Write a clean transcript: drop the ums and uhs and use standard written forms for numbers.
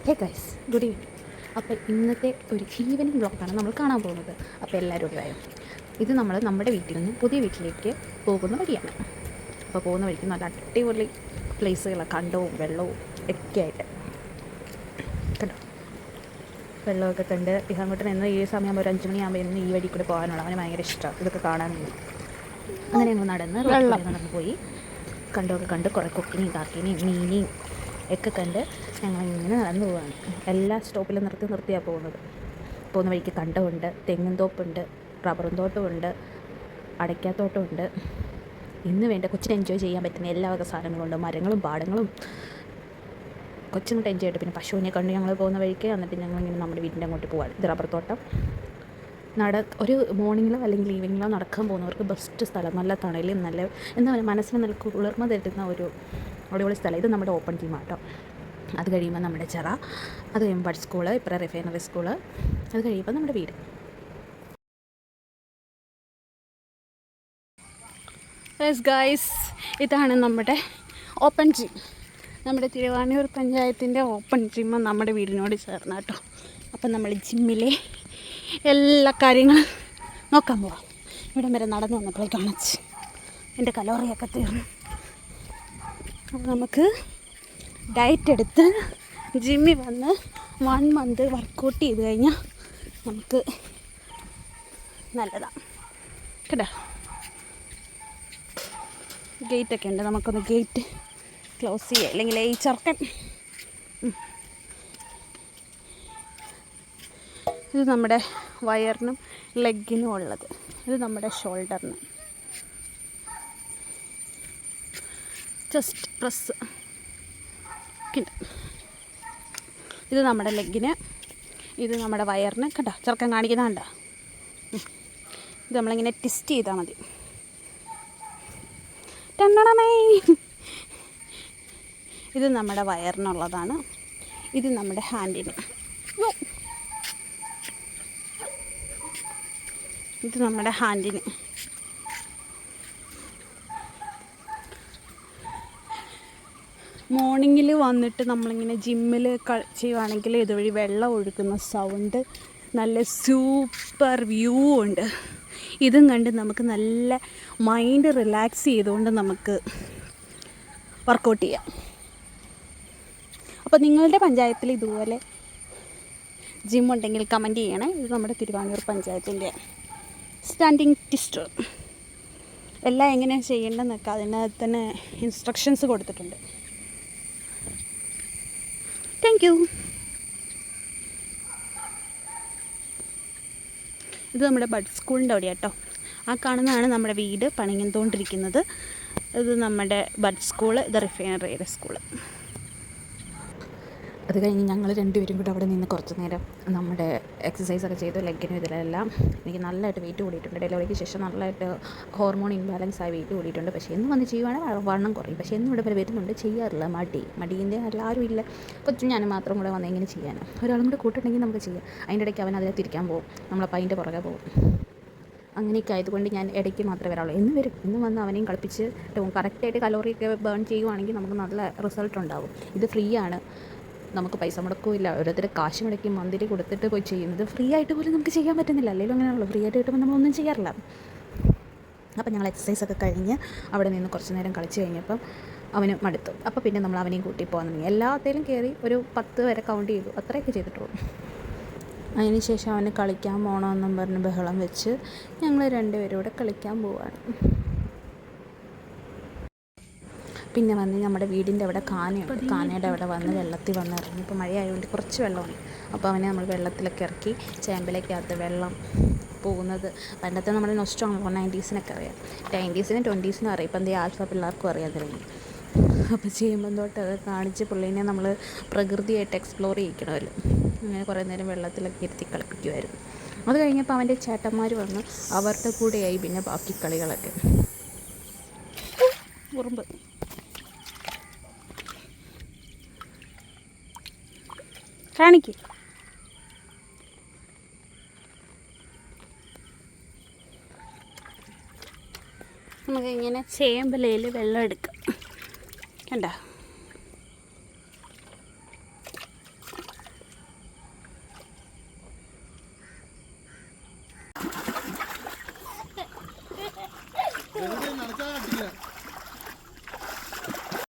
Hey guys, good evening. അപ്പോൾ ഇന്നത്തെ ഒരു ഈവനിങ് ബ്ലോഗാണ് നമ്മൾ കാണാൻ പോകുന്നത്. അപ്പോൾ എല്ലാവരും കൂടി വരും. ഇത് നമ്മൾ നമ്മുടെ വീട്ടിൽ നിന്ന് പുതിയ വീട്ടിലേക്ക് പോകുന്ന വഴിയാണ്. അപ്പോൾ പോകുന്ന വഴിക്ക് നല്ല അടിപൊളി പ്ലേസുകളാണ്, കണ്ടവും വെള്ളവും ഒക്കെ ആയിട്ട്. കണ്ടോ, വെള്ളമൊക്കെ കണ്ട് അങ്ങോട്ട് നിന്ന് ഈ സമയം ഒരു 5 മണിയാകുമ്പോൾ ഇന്ന് ഈ വഴി കൂടെ പോകാനുള്ള അവന് ഭയങ്കര ഇഷ്ടമാണ് ഇതൊക്കെ കാണാനുണ്ട്. അങ്ങനെ ഞങ്ങൾ നടന്ന് പോയി കണ്ടൊക്കെ കണ്ട് കുറേ കൊക്കിനെയും കാക്കിനെയും മീനെയും ഒക്കെ കണ്ട് ഞങ്ങളിങ്ങനെ നടന്നു പോവുകയാണ്. എല്ലാ സ്റ്റോപ്പിലും നിർത്തിയാണ് പോകുന്ന വഴിക്ക് കണ്ടമുണ്ട്, തെങ്ങും തോപ്പുണ്ട്, റബ്ബറും തോട്ടമുണ്ട്, അടയ്ക്കാത്തോട്ടമുണ്ട്. ഇന്ന് വേണ്ട കൊച്ചിന് എൻജോയ് ചെയ്യാൻ പറ്റുന്ന എല്ലാ വക സാധനങ്ങളുണ്ട്. മരങ്ങളും പാടങ്ങളും കൊച്ചിങ്ങോട്ട് എൻജോയ് ചെയ്തിട്ട് പിന്നെ പശുവിനെ കണ്ട് ഞങ്ങൾ പോകുന്ന വഴിക്ക് എന്നിട്ട് ഞങ്ങളിങ്ങനെ നമ്മുടെ വീടിൻ്റെ അങ്ങോട്ട് പോവാണ്. ഇത് റബ്ബർ തോട്ടം. ഒരു മോർണിംഗിലോ അല്ലെങ്കിൽ ഈവനിങ്ങിലോ നടക്കാൻ പോകുന്നവർക്ക് ബെസ്റ്റ് സ്ഥലം. നല്ല തണലും നല്ല എന്താ പറയുക, മനസ്സിന് നല്ല കുളിർമ തരുന്ന ഒരു അടിപൊളി സ്ഥലം. ഇത് നമ്മുടെ ഓപ്പൺ ജിമ്മാണ് കേട്ടോ. അത് കഴിയുമ്പോൾ നമ്മുടെ ചിറ, അത് കഴിയുമ്പോൾ ബഡ് സ്കൂള്, ഇപ്പോൾ റിഫൈനറി സ്കൂള്, അത് കഴിയുമ്പോൾ നമ്മുടെ വീട്. ഗൈസ്, ഇതാണ് നമ്മുടെ ഓപ്പൺ ജിം. നമ്മുടെ തിരുവാണിയൂർ പഞ്ചായത്തിൻ്റെ ഓപ്പൺ ജിമ്മ് നമ്മുടെ വീടിനോട് ചേർന്ന് കേട്ടോ. അപ്പം നമ്മൾ ജിമ്മിലെ എല്ലാ കാര്യങ്ങളും നോക്കാൻ പോവാം. ഇവിടം വരെ നടന്നു വന്നപ്പോഴേക്കാണ് എൻ്റെ കലോറിയൊക്കെ തീർന്നു. അപ്പോൾ നമുക്ക് ഡയറ്റ് എടുത്ത് ജിമ്മിൽ വന്ന് 1 മന്ത് വർക്കൗട്ട് ചെയ്ത് കഴിഞ്ഞാൽ നമുക്ക് നല്ലതാണ് കേട്ടോ. ഗേറ്റൊക്കെ ഉണ്ട്, നമുക്കൊന്ന് ഗേറ്റ് ക്ലോസ് ചെയ്യുക, അല്ലെങ്കിൽ ഈ ചെറുക്കൻ. ഇത് നമ്മുടെ വയറിനും ലെഗിനും ഉള്ളത്. ഇത് നമ്മുടെ ഷോൾഡറിന് ചെസ്റ്റ് പ്രസ്. ഇത് നമ്മുടെ ലെഗിന്, ഇത് നമ്മുടെ വയറിന്. കേട്ടോ, ചെറുക്കൻ കാണിക്കുന്ന കണ്ടോ. ഇത് നമ്മളിങ്ങനെ ട്വിസ്റ്റ് ചെയ്താൽ മതി. ഇത് നമ്മുടെ വയറിനുള്ളതാണ്. ഇത് നമ്മുടെ ഹാൻഡിന്. ഇത് നമ്മുടെ ഹാൻഡിന്. മോർണിംഗിൽ വന്നിട്ട് നമ്മളിങ്ങനെ ജിമ്മിൽ ചെയ്യുവാണെങ്കിൽ ഇതുവഴി വെള്ളം ഒഴുക്കുന്ന സൗണ്ട്, നല്ല സൂപ്പർ വ്യൂ ഉണ്ട്. ഇതും കണ്ട് നമുക്ക് നല്ല മൈൻഡ് റിലാക്സ് ചെയ്തുകൊണ്ട് നമുക്ക് വർക്കൗട്ട് ചെയ്യാം. അപ്പോൾ നിങ്ങളുടെ പഞ്ചായത്തിൽ ഇതുപോലെ ജിം ഉണ്ടെങ്കിൽ കമൻറ്റ് ചെയ്യണേ. ഇത് നമ്മുടെ തിരുവാണിയൂർ പഞ്ചായത്തിൻ്റെ സ്റ്റാൻഡിങ് ട്വിസ്റ്റർ. എല്ലാം എങ്ങനെയാണ് ചെയ്യേണ്ടതെന്നൊക്കെ അതിനകത്ത് തന്നെ ഇൻസ്ട്രക്ഷൻസ് കൊടുത്തിട്ടുണ്ട്. Thank you. ഇത് നമ്മുടെ ബഡ് സ്കൂളിൻ്റെ അവിടെ കേട്ടോ. ആ കാണുന്നതാണ് നമ്മുടെ വീട് പണിഞ്ഞുകൊണ്ടിരിക്കുന്നത്. ഇത് നമ്മുടെ ബഡ് സ്കൂള്, ഇത് റിഫൈനറിയുടെ സ്കൂള്. അത് കഴിഞ്ഞ് ഞങ്ങൾ രണ്ടുപേരും കൂടെ അവിടെ നിന്ന് കുറച്ച് നേരം നമ്മുടെ എക്സസൈസൊക്കെ ചെയ്തു. ലെഗിനും ഇതിലെല്ലാം എനിക്ക് നല്ലതായിട്ട് വെയിറ്റ് കൂടിയിട്ടുണ്ട്. ഡെലിവറിക്ക് ശേഷം നല്ലതായിട്ട് ഹോർമോൺ ഇംബാലൻസ് ആയി വെയിറ്റ് കൂടിയിട്ടുണ്ട്. പക്ഷേ എന്ന് വന്ന് ചെയ്യുവാണെങ്കിൽ വണ്ണം കുറയും. പക്ഷേ എന്നും ഇവിടെ വരുന്നുണ്ട്, ചെയ്യാറില്ല. മടീൻ്റെ എല്ലാവരും ഇല്ല, കൊച്ചും ഞാനും മാത്രം കൂടെ വന്ന് ഇങ്ങനെ ചെയ്യാൻ. ഒരാളും കൂടെ കൂട്ടുണ്ടെങ്കിൽ നമുക്ക് ചെയ്യാം. അതിൻ്റെ ഇടയ്ക്ക് അവൻ അതിനെ തിരിക്കാൻ പോകും, നമ്മളപ്പോൾ അതിൻ്റെ പുറകെ പോകും. അങ്ങനെയൊക്കെ ആയതുകൊണ്ട് ഞാൻ ഇടയ്ക്ക് മാത്രമേ വരാറുള്ളൂ. ഇന്ന് വന്ന് അവനെയും കളിപ്പിച്ച് കറക്റ്റായിട്ട് കലോറിയൊക്കെ ബേൺ ചെയ്യുവാണെങ്കിൽ നമുക്ക് നല്ല റിസൾട്ട് ഉണ്ടാവും. ഇത് ഫ്രീ ആണ്, നമുക്ക് പൈസ മുടക്കില്ല. ഓരോരുത്തർ കാശ് മുടക്കി മന്തിരി കൊടുത്തിട്ട് പോയി ചെയ്യുന്നത് ഫ്രീ ആയിട്ട് പോലും നമുക്ക് ചെയ്യാൻ പറ്റുന്നില്ല. അല്ലെങ്കിൽ അങ്ങനെയുള്ളൂ, ഫ്രീ ആയിട്ട് കിട്ടുമ്പോൾ നമ്മളൊന്നും ചെയ്യാറില്ല. അപ്പം ഞങ്ങൾ എക്സസൈസൊക്കെ കഴിഞ്ഞ് അവിടെ നിന്ന് കുറച്ച് നേരം കളിച്ച് കഴിഞ്ഞപ്പം അവന് മടുത്തു. അപ്പോൾ പിന്നെ നമ്മൾ അവനെയും കൂട്ടി പോകാൻ തുടങ്ങി. എല്ലാത്തേലും കയറി ഒരു 10 വരെ കൗണ്ട് ചെയ്തു, അത്രയൊക്കെ ചെയ്തിട്ടുള്ളൂ. അതിന് ശേഷം അവന് കളിക്കാൻ പോകണമെന്നും പറഞ്ഞ് ബഹളം വെച്ച് ഞങ്ങൾ രണ്ടുപേരും കൂടെ കളിക്കാൻ പോവുകയാണ്. പിന്നെ വന്ന് നമ്മുടെ വീടിൻ്റെ അവിടെ കാനയുണ്ട്. കാനയുടെ അവിടെ വന്ന് വെള്ളത്തിൽ വന്ന് ഇറങ്ങി. ഇപ്പോൾ മഴയായതുകൊണ്ട് കുറച്ച് വെള്ളമാണ്. അപ്പോൾ അവനെ നമ്മൾ വെള്ളത്തിലൊക്കെ ഇറക്കി ചേമ്പലേക്കകത്ത് വെള്ളം പോകുന്നത്. പണ്ടത്തെ നമ്മുടെ നൊസ്റ്റോണല്ലോ, 90s അറിയാം, 90s 20s അറിയാം. ഇപ്പം എന്തേ ആൽഫ പിള്ളേർക്കും അറിയാൻ തുടങ്ങി. അപ്പോൾ ചെയ്യുമ്പം തൊട്ട് അത് കാണിച്ച് പുള്ളീനെ നമ്മൾ പ്രകൃതിയായിട്ട് എക്സ്പ്ലോർ ചെയ്യിക്കണമല്ലോ. അങ്ങനെ കുറേ നേരം വെള്ളത്തിലൊക്കെ ഇരുത്തി കളിപ്പിക്കുമായിരുന്നു. അത് കഴിഞ്ഞപ്പോൾ അവൻ്റെ ചേട്ടന്മാർ വന്ന് അവരുടെ കൂടെയായി പിന്നെ ബാക്കി കളികളൊക്കെ. ഉറുമ്പ് കാണിക്ക്. നമുക്കിങ്ങനെ ചേമ്പലയിൽ വെള്ളം എടുക്കാം. കണ്ടോ, വെറുതെ നനച്ചാ